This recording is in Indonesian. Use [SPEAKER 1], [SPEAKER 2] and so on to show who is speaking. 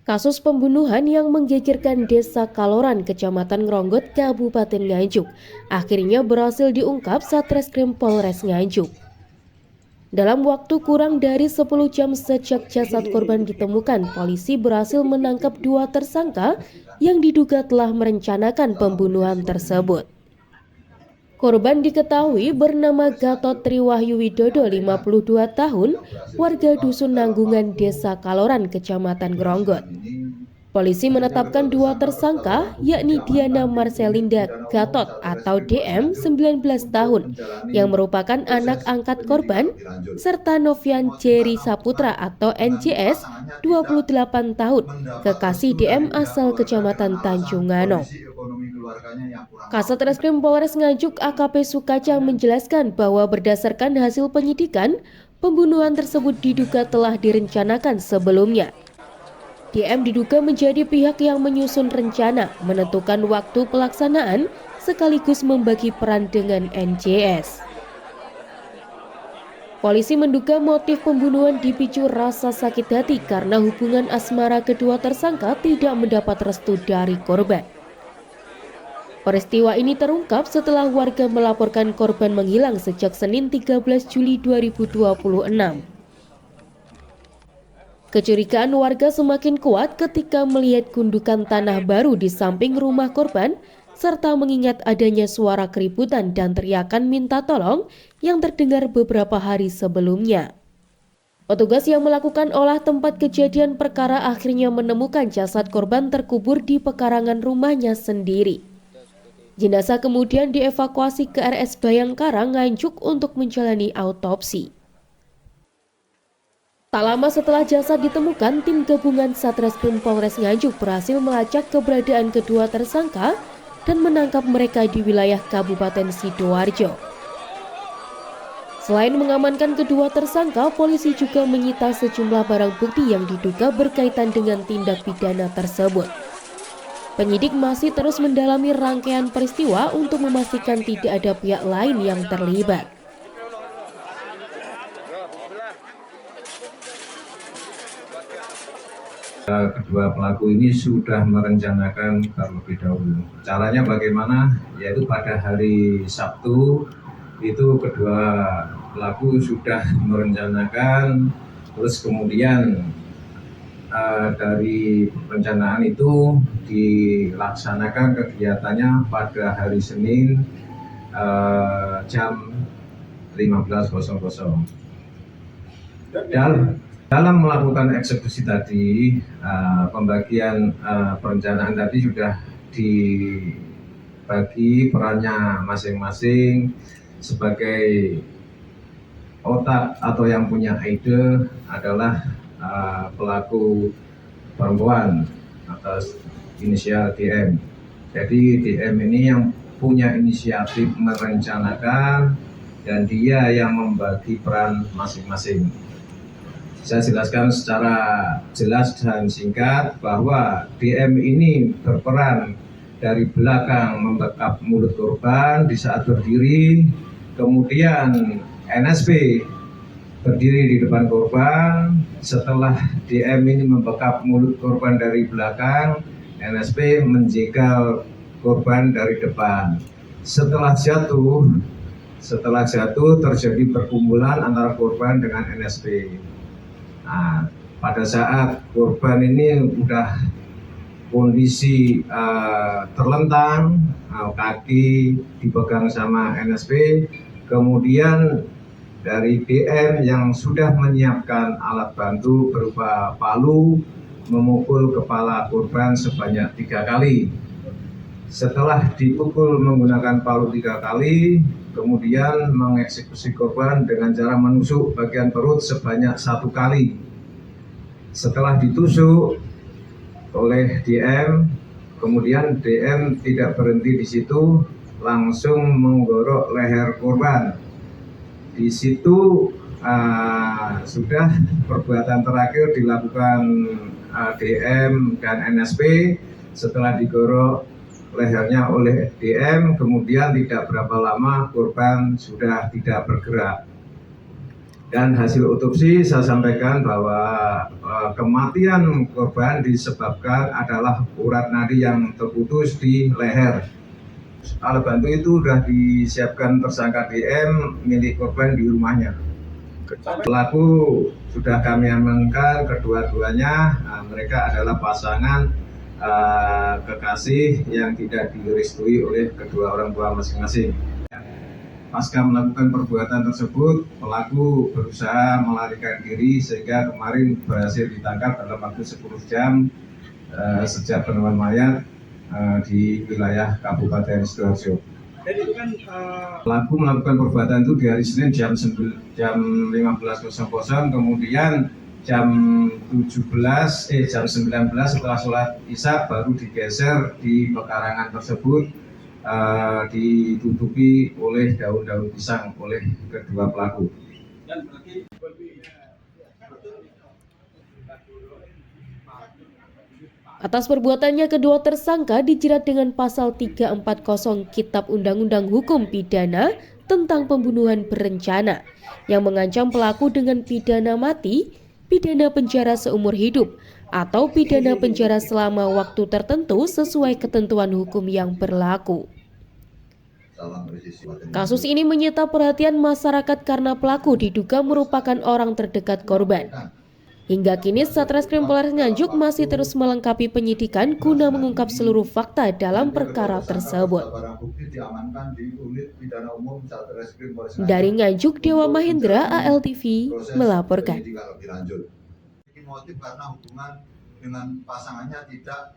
[SPEAKER 1] Kasus pembunuhan yang menggegerkan Desa Kaloran, Kecamatan Ngronggot, Kabupaten Nganjuk, akhirnya berhasil diungkap Satreskrim Polres Nganjuk. Dalam waktu kurang dari 10 jam sejak jasad korban ditemukan, polisi berhasil menangkap 2 tersangka yang diduga telah merencanakan pembunuhan tersebut. Korban diketahui bernama Gatot Triwahyu Widodo, 52 tahun, warga Dusun Nanggungan, Desa Kaloran, Kecamatan Ngronggot. Polisi menetapkan 2 tersangka, yakni Diana Marcelinda Gatot atau DM 19 tahun, yang merupakan anak angkat korban, serta Novian Jerry Saputra atau NJS 28 tahun, kekasih DM asal Kecamatan Tanjungano. Kasat Reskrim Polres Nganjuk AKP Sukaca menjelaskan bahwa berdasarkan hasil penyidikan, pembunuhan tersebut diduga telah direncanakan sebelumnya. DM diduga menjadi pihak yang menyusun rencana, menentukan waktu pelaksanaan, sekaligus membagi peran dengan NJS. Polisi menduga motif pembunuhan dipicu rasa sakit hati karena hubungan asmara kedua tersangka tidak mendapat restu dari korban. Peristiwa ini terungkap setelah warga melaporkan korban menghilang sejak Senin 13 Juli 2026. Kecurigaan warga semakin kuat ketika melihat gundukan tanah baru di samping rumah korban, serta mengingat adanya suara keributan dan teriakan minta tolong yang terdengar beberapa hari sebelumnya. Petugas yang melakukan olah tempat kejadian perkara akhirnya menemukan jasad korban terkubur di pekarangan rumahnya sendiri. Jenazah kemudian dievakuasi ke RS Bayangkara, Nganjuk untuk menjalani autopsi. Tak lama setelah jasad ditemukan, tim gabungan Satreskrim Polres Nganjuk berhasil melacak keberadaan kedua tersangka dan menangkap mereka di wilayah Kabupaten Sidoarjo. Selain mengamankan kedua tersangka, polisi juga menyita sejumlah barang bukti yang diduga berkaitan dengan tindak pidana tersebut. Penyidik masih terus mendalami rangkaian peristiwa untuk memastikan tidak ada pihak lain yang terlibat.
[SPEAKER 2] Kedua pelaku ini sudah merencanakan terlebih dahulu. Caranya bagaimana? Yaitu pada hari Sabtu itu kedua pelaku sudah merencanakan, terus kemudian dari perencanaan itu dilaksanakan kegiatannya pada hari Senin jam 15.00. Dalam melakukan eksekusi tadi, pembagian perencanaan tadi sudah dibagi perannya masing-masing. Sebagai otak atau yang punya ide adalah pelaku perempuan atas inisial DM. Jadi DM ini yang punya inisiatif merencanakan dan dia yang membagi peran masing-masing. Saya jelaskan secara jelas dan singkat bahwa DM ini berperan dari belakang membekap mulut korban di saat berdiri, kemudian NSP berdiri di depan korban. Setelah DM ini membekap mulut korban dari belakang, NSP menjegal korban dari depan. Setelah jatuh terjadi pergumulan antara korban dengan NSP. Nah, pada saat korban ini udah kondisi terlentang, kaki dipegang sama NSP, kemudian dari DM yang sudah menyiapkan alat bantu berupa palu memukul kepala korban sebanyak 3 kali. Setelah dipukul menggunakan palu 3 kali, kemudian mengeksekusi korban dengan cara menusuk bagian perut sebanyak 1 kali. Setelah ditusuk oleh DM, kemudian DM tidak berhenti di situ, langsung menggorok leher korban. Di situ sudah perbuatan terakhir dilakukan DM dan NSP. Setelah digorok lehernya oleh DM, kemudian tidak berapa lama korban sudah tidak bergerak. Dan hasil otopsi saya sampaikan bahwa kematian korban disebabkan adalah urat nadi yang terputus di leher. Alat bantu itu sudah disiapkan tersangka DM milik korban di rumahnya. Pelaku sudah kami amankan kedua-duanya. Mereka adalah pasangan kekasih yang tidak direstui oleh kedua orang tua masing-masing. Pasca melakukan perbuatan tersebut, pelaku berusaha melarikan diri sehingga kemarin berhasil ditangkap dalam waktu 10 jam sejak penemuan mayat di wilayah Kabupaten Sidoarjo. Pelaku melakukan perbuatan itu di hari Senin jam 15.00, kemudian jam 19 setelah sholat Isya baru digeser di pekarangan tersebut, ditutupi oleh daun-daun pisang oleh kedua pelaku.
[SPEAKER 1] Atas perbuatannya, kedua tersangka dijerat dengan pasal 340 Kitab Undang-Undang Hukum Pidana tentang pembunuhan berencana yang mengancam pelaku dengan pidana mati, pidana penjara seumur hidup, atau pidana penjara selama waktu tertentu sesuai ketentuan hukum yang berlaku. Kasus ini menyita perhatian masyarakat karena pelaku diduga merupakan orang terdekat korban. Hingga kini Satreskrim Polres Nganjuk masih terus melengkapi penyidikan guna mengungkap seluruh fakta dalam perkara tersebut. Dari Nganjuk, Dewa Mahendra, ALTV melaporkan.
[SPEAKER 3] Motif karena hubungan dengan pasangannya tidak